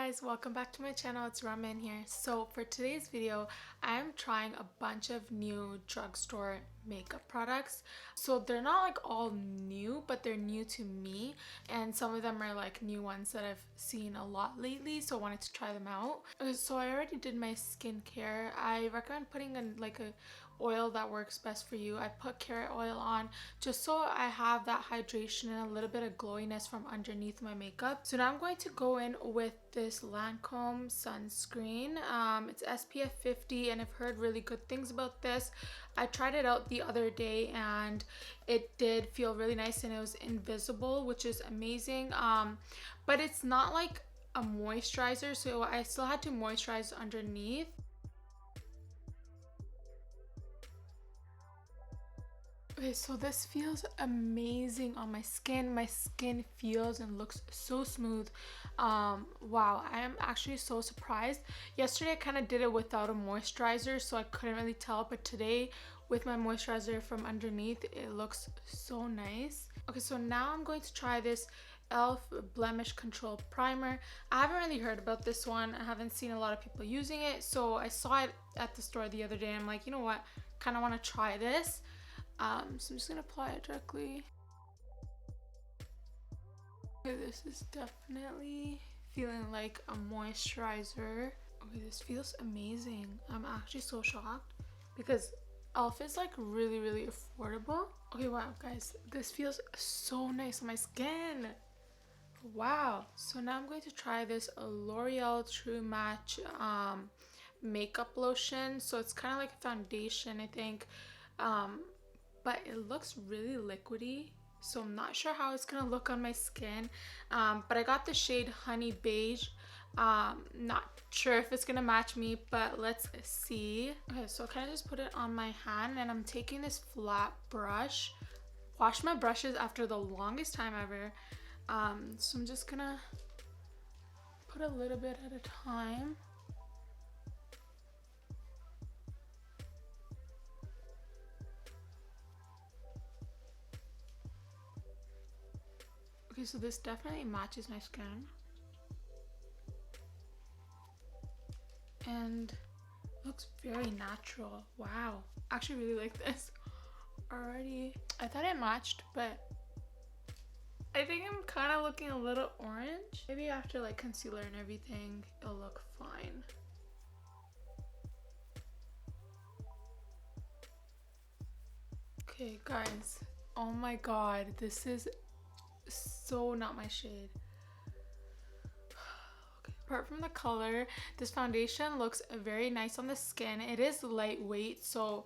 guys, welcome back to my channel. It's Ramen here. So for today's video, I'm trying a bunch of new drugstore makeup products. So they're not like all new, but they're new to me, and some of them are like new ones that I've seen a lot lately, so I wanted to try them out. Okay, so I already did my skincare. I recommend putting in like a oil that works best for you. I put carrot oil on just so I have that hydration and a little bit of glowiness from underneath my makeup. So now I'm going to go in with this Lancome sunscreen. It's SPF 50 and I've heard really good things about this. I tried it out the other day and it did feel really nice and it was invisible, which is amazing. But it's not like a moisturizer, so I still had to moisturize underneath. Okay, so this feels amazing on my skin. My skin feels and looks so smooth. Wow, I am actually so surprised. Yesterday I kind of did it without a moisturizer, so I couldn't really tell, but today with my moisturizer from underneath, it looks so nice. Okay, so now I'm going to try this e.l.f. Blemish Control Primer. I haven't really heard about this one. I haven't seen a lot of people using it, so I saw it at the store the other day. I'm like, you know what, kind of want to try this. So I'm just gonna apply it directly. Okay, this is definitely feeling like a moisturizer. Okay, this feels amazing. I'm actually so shocked because e.l.f. is like really affordable. Okay, wow guys, this feels so nice on my skin. Wow. So now I'm going to try this L'Oreal True Match makeup lotion. So it's kind of like a foundation, I think. But it looks really liquidy, so I'm not sure how it's gonna look on my skin. But I got the shade Honey Beige. Not sure if it's gonna match me, but let's see. Okay, so I kind of just put it on my hand and I'm taking this flat brush. Wash my brushes after the longest time ever. So I'm just gonna put a little bit at a time. Okay, so this definitely matches my skin. And looks very natural. Wow. I actually really like this already. I thought it matched, but I think I'm kind of looking a little orange. Maybe after like concealer and everything, it'll look fine. Okay, guys. Oh my god, this is so not my shade. Okay. Apart from the color, this foundation looks very nice on the skin. It is lightweight, so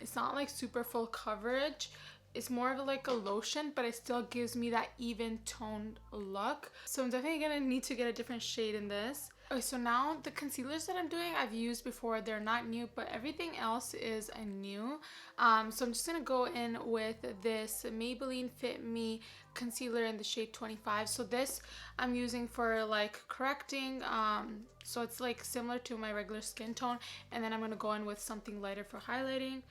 it's not like super full coverage. It's more of like a lotion, but it still gives me that even toned look. So I'm definitely gonna need to get a different shade in this. Okay, so now the concealers that I'm doing, I've used before. They're not new, but everything else is new. So I'm just gonna go in with this Maybelline Fit Me concealer in the shade 25. So this I'm using for like correcting. So it's like similar to my regular skin tone. And then I'm gonna go in with something lighter for highlighting.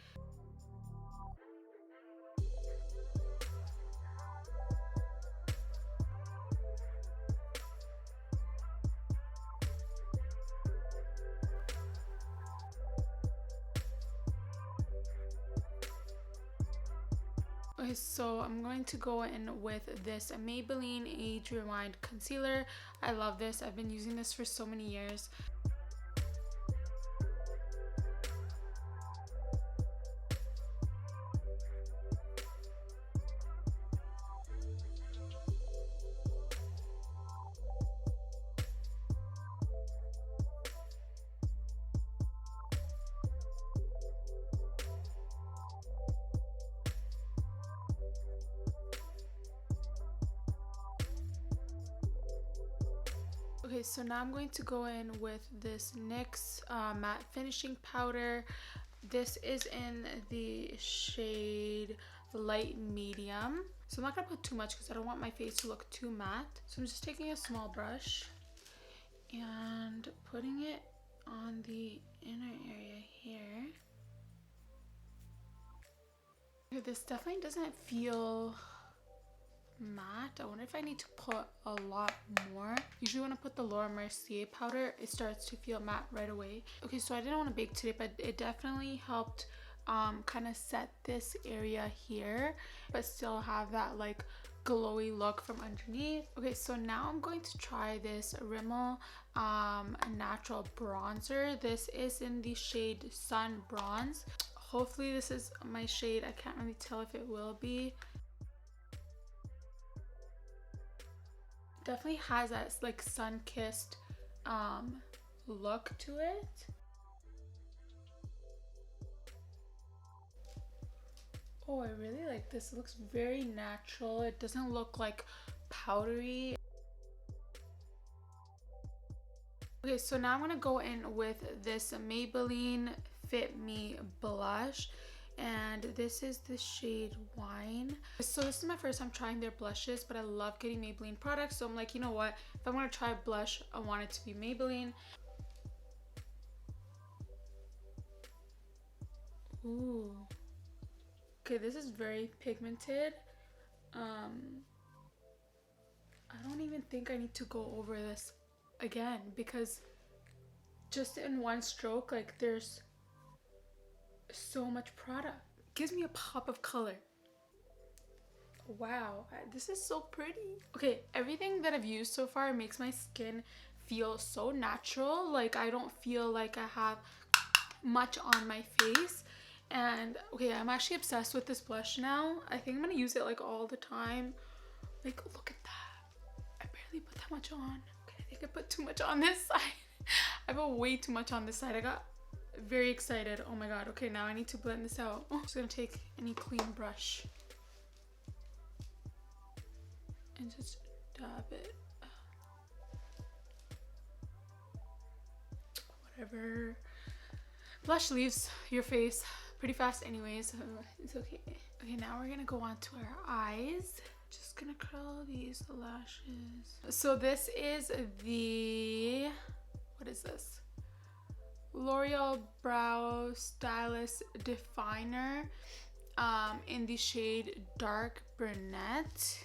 Okay, so I'm going to go in with this Maybelline Age Rewind Concealer. I love this. I've been using this for so many years. Okay, so now I'm going to go in with this NYX matte finishing powder. This is in the shade light medium. So I'm not gonna put too much because I don't want my face to look too matte. So I'm just taking a small brush and putting it on the inner area here. Okay, this definitely doesn't feel matte. I wonder if I need to put a lot more. Usually when I put the Laura Mercier powder, it starts to feel matte right away. Okay, so I didn't want to bake today, but it definitely helped kind of set this area here, but still have that like glowy look from underneath. Okay, so now I'm going to try this Rimmel natural bronzer. This is in the shade Sun Bronze. Hopefully this is my shade. I can't really tell if it will be. Definitely has that like sun-kissed look to it. Oh, I really like this. It looks very natural. It doesn't look like powdery. Okay, so now I'm gonna go in with this Maybelline Fit Me blush, and this is the shade Wine. So this is my first time trying their blushes, but I love getting Maybelline products, so I'm like, you know what, if I'm gonna try a blush, I want it to be Maybelline. Ooh. Okay, this is very pigmented. I don't even think I need to go over this again, because just in one stroke, like, there's so much product. It gives me a pop of color. Wow, this is so pretty. Okay, everything that I've used so far makes my skin feel so natural. Like, I don't feel like I have much on my face. And okay, I'm actually obsessed with this blush now. I think I'm gonna use it like all the time. Like, look at that. I barely put that much on. Okay, I think I put too much on this side. I put way too much on this side. I got very excited. Oh my god. Okay, now I need to blend this out. I'm just gonna take any clean brush and just dab it. Whatever. Blush leaves your face pretty fast anyways, so it's okay. Okay, now we're gonna go on to our eyes. Just gonna curl these lashes. So this is the, what is this? L'Oreal Brow Stylist Definer in the shade Dark Brunette.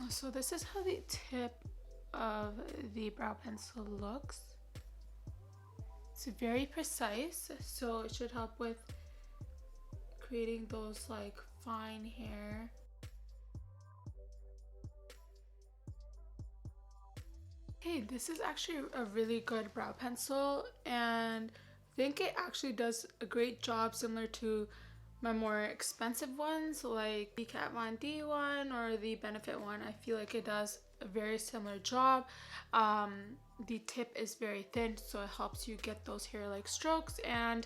So this is how the tip of the brow pencil looks. It's very precise, so it should help with creating those like fine hair. Okay, this is actually a really good brow pencil, and I think it actually does a great job, similar to my more expensive ones like the Kat Von D one or the Benefit one. I feel like it does a very similar job. The tip is very thin, so it helps you get those hair-like strokes, and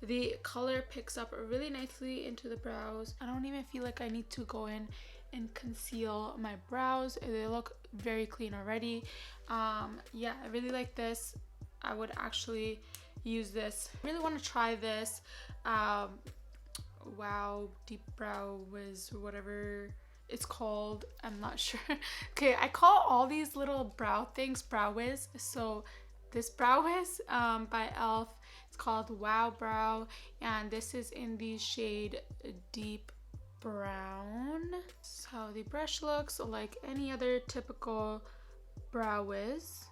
the color picks up really nicely into the brows. I don't even feel like I need to go in and conceal my brows. They look very clean already. Yeah, I really like this. I would actually use this. I really want to try this Wow Deep Brow Wiz or whatever it's called. I'm not sure. Okay, I call all these little brow things Brow Wiz. So this Brow Wiz by e.l.f. It's called Wow Brow, and this is in the shade Deep Brown. This is how the brush looks, like any other typical Brow Wiz.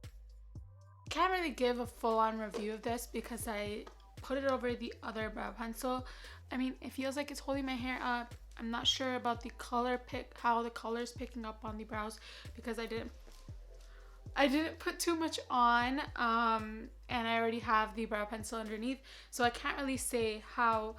I can't really give a full-on review of this because I put it over the other brow pencil. I mean, it feels like it's holding my hair up. I'm not sure about the color how the color is picking up on the brows, because I didn't put too much on, and I already have the brow pencil underneath, so I can't really say how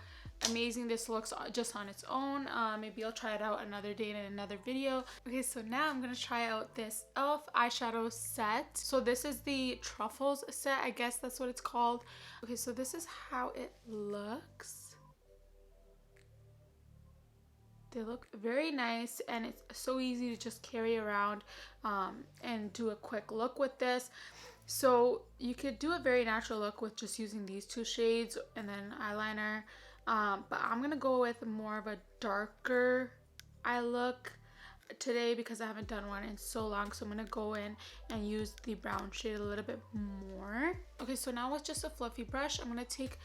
amazing this looks just on its own. Maybe I'll try it out another day in another video. Okay, so now I'm gonna try out this e.l.f. eyeshadow set. So this is the Truffles set, I guess that's what it's called. Okay, so this is how it looks. They look very nice, and it's so easy to just carry around and do a quick look with this. So you could do a very natural look with just using these two shades and then eyeliner, but I'm gonna go with more of a darker eye look today because I haven't done one in so long. So I'm gonna go in and use the brown shade a little bit more. Okay, so now with just a fluffy brush, I'm gonna take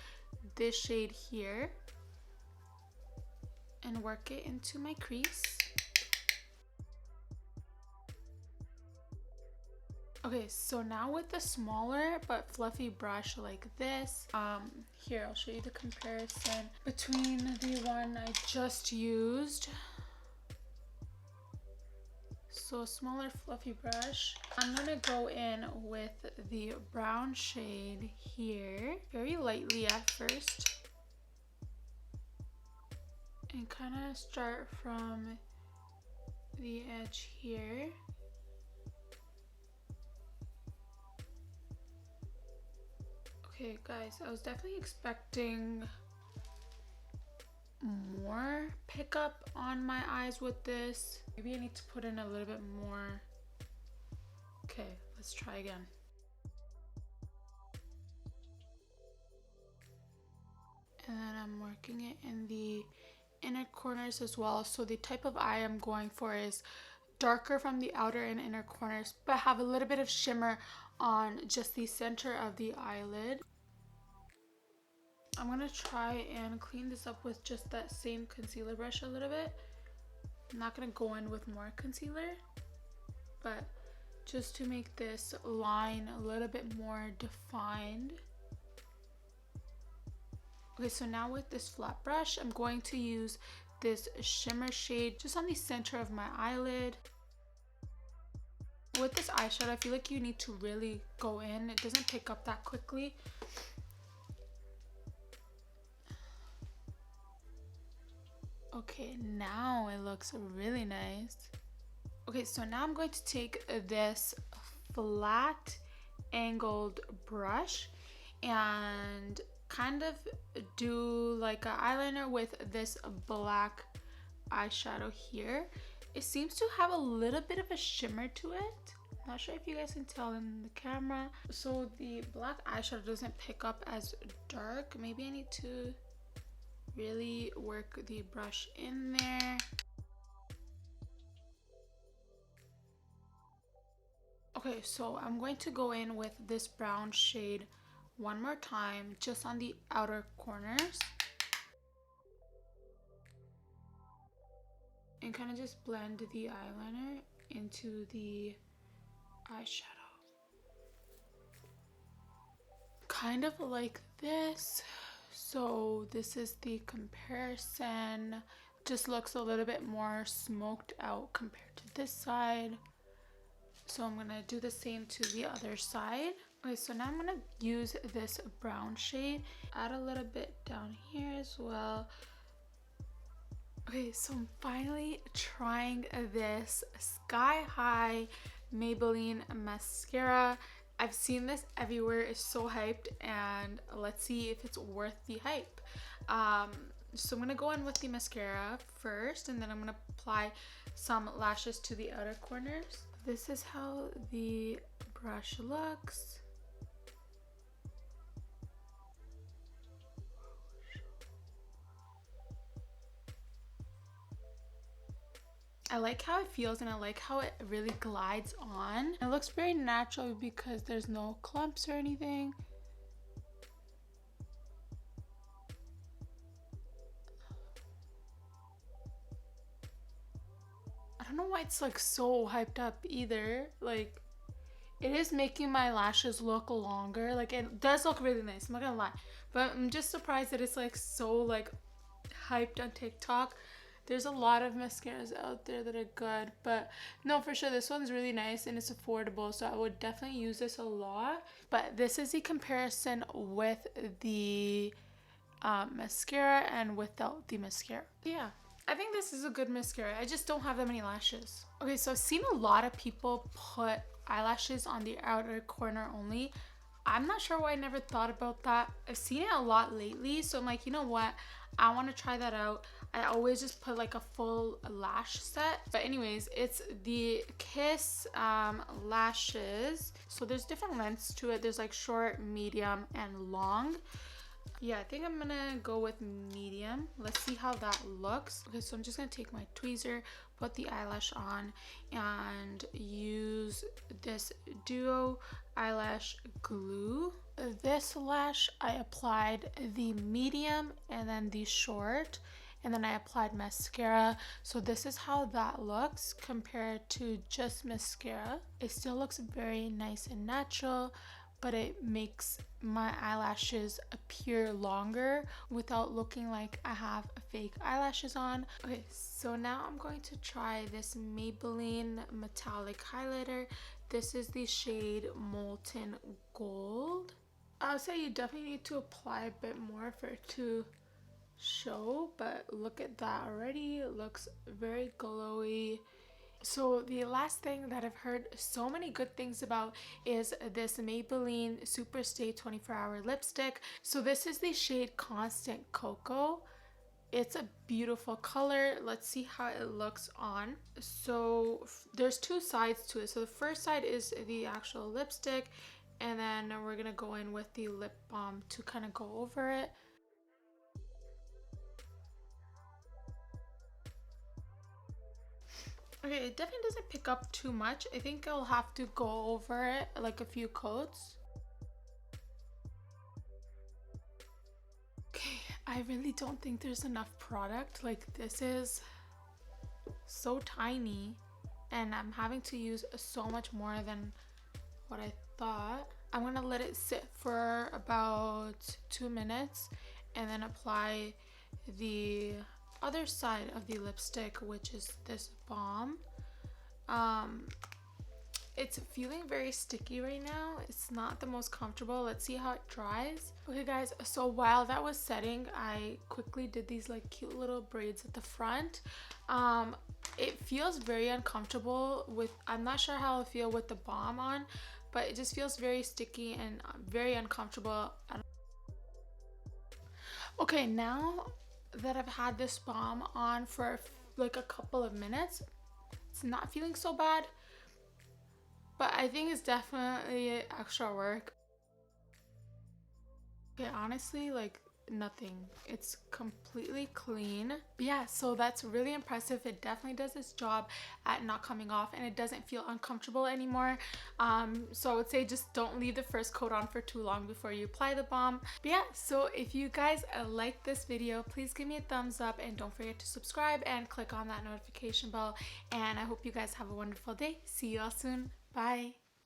this shade here and work it into my crease. Okay, so now with the smaller but fluffy brush like this, here I'll show you the comparison between the one I just used. So a smaller fluffy brush. I'm gonna go in with the brown shade here, very lightly at first. And kind of start from the edge here. Okay guys, I was definitely expecting more pickup on my eyes with this. Maybe I need to put in a little bit more. Okay, let's try again. And then I'm working it in the inner corners as well. So the type of eye I'm going for is darker from the outer and inner corners, but have a little bit of shimmer on just the center of the eyelid. I'm gonna try and clean this up with just that same concealer brush a little bit. I'm not gonna go in with more concealer, but just to make this line a little bit more defined. Okay, so now with this flat brush, I'm going to use this shimmer shade just on the center of my eyelid. With this eyeshadow, I feel like you need to really go in. It doesn't pick up that quickly. Okay, now it looks really nice. Okay, so now I'm going to take this flat angled brush and kind of do like an eyeliner with this black eyeshadow here. It seems to have a little bit of a shimmer to it. Not sure if you guys can tell in the camera. So the black eyeshadow doesn't pick up as dark. Maybe I need to really work the brush in there. Okay, so I'm going to go in with this brown shade one more time, just on the outer corners. And kind of just blend the eyeliner into the eyeshadow. Kind of like this. So this is the comparison. Just looks a little bit more smoked out compared to this side. So I'm gonna do the same to the other side. Okay, so now I'm gonna use this brown shade, add a little bit down here as well. Okay, so I'm finally trying this Sky High Maybelline mascara. I've seen this everywhere, it's so hyped, and let's see if it's worth the hype. So I'm gonna go in with the mascara first, and then I'm gonna apply some lashes to the outer corners. This is how the brush looks. I like how it feels, and I like how it really glides on. It looks very natural because there's no clumps or anything. I don't know why it's like so hyped up either. Like, it is making my lashes look longer. Like, it does look really nice, I'm not gonna lie. But I'm just surprised that it's like so like hyped on TikTok. There's a lot of mascaras out there that are good, but no, for sure this one's really nice and it's affordable, so I would definitely use this a lot. But this is the comparison with the mascara and without the mascara. Yeah, I think this is a good mascara. I just don't have that many lashes. Okay, so I've seen a lot of people put eyelashes on the outer corner only. I'm not sure why I never thought about that. I've seen it a lot lately, so I'm like, you know what? I want to try that out. I always just put like a full lash set. But anyways, it's the Kiss lashes. So there's different lengths to it. There's like short, medium, and long. Yeah, I think I'm gonna go with medium. Let's see how that looks. Okay, so I'm just gonna take my tweezer, put the eyelash on, and use this Duo eyelash glue. This lash I applied the medium and then the short, and then I applied mascara. So this is how that looks compared to just mascara. It still looks very nice and natural, but it makes my eyelashes appear longer without looking like I have fake eyelashes on. Okay, so now I'm going to try this Maybelline metallic highlighter. This is the shade Molten Gold. I would say you definitely need to apply a bit more for it to show, but look at that already. It looks very glowy. So the last thing that I've heard so many good things about is this Maybelline SuperStay 24-hour lipstick. So this is the shade Constant Cocoa. It's a beautiful color. Let's see how it looks on. So there's two sides to it. So the first side is the actual lipstick, and then we're gonna go in with the lip balm to kind of go over it. Okay, it definitely doesn't pick up too much. I think I'll have to go over it like a few coats. Okay, I really don't think there's enough product. Like, this is so tiny and I'm having to use so much more than what I thought. I'm gonna let it sit for about 2 minutes and then apply the other side of the lipstick, which is this balm. It's feeling very sticky right now. It's not the most comfortable. Let's see how it dries. Okay guys, so while that was setting, I quickly did these like cute little braids at the front. It feels very uncomfortable with, I'm not sure how I'll feel with the balm on, but it just feels very sticky and very uncomfortable. Okay, now that I've had this balm on for like a couple of minutes, it's not feeling so bad, but I think it's definitely extra work. Okay, honestly, like nothing. It's completely clean. But yeah, so that's really impressive. It definitely does its job at not coming off and it doesn't feel uncomfortable anymore. So I would say just don't leave the first coat on for too long before you apply the balm. But yeah, so if you guys like this video, please give me a thumbs up and don't forget to subscribe and click on that notification bell. And I hope you guys have a wonderful day. See you all soon. Bye.